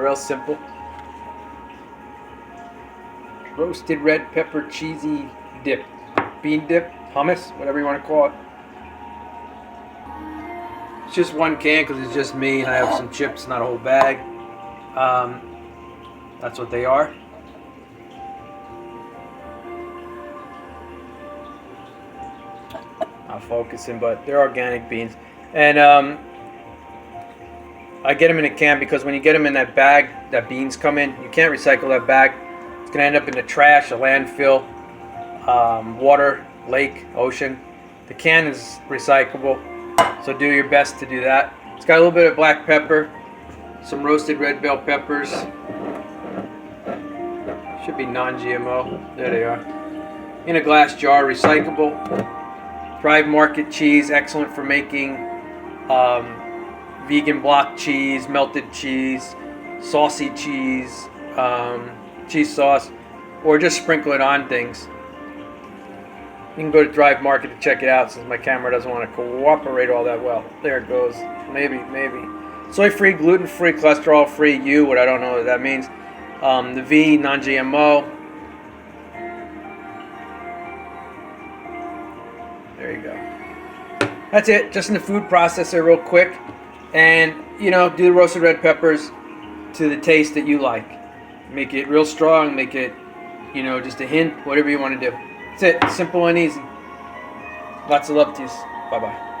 real simple. Roasted red pepper cheesy dip. Bean dip, hummus, whatever you want to call it. It's just one can because it's just me and I have some chips, not a whole bag. That's what they are. Not focusing, but they're organic beans. And I get them in a can because when you get them in that bag that beans come in, you can't recycle that bag. It's going to end up in the trash, a landfill, water, lake, ocean. The can is recyclable, so do your best to do that. It's got a little bit of black pepper, some roasted red bell peppers. Should be non-GMO. There they are. In a glass jar, recyclable. Thrive Market cheese, excellent for making vegan block cheese, melted cheese, saucy cheese, cheese sauce, or just sprinkle it on things. You can go to Thrive Market to check it out since my camera doesn't want to cooperate all that well. There it goes. Maybe. Soy-free, gluten-free, cholesterol-free, U, what I don't know what that means. The V, non-GMO. There you go. That's it. Just in the food processor real quick. And, do the roasted red peppers to the taste that you like. Make it real strong. Make it, just a hint. Whatever you want to do. That's it. Simple and easy. Lots of love to you. Bye-bye.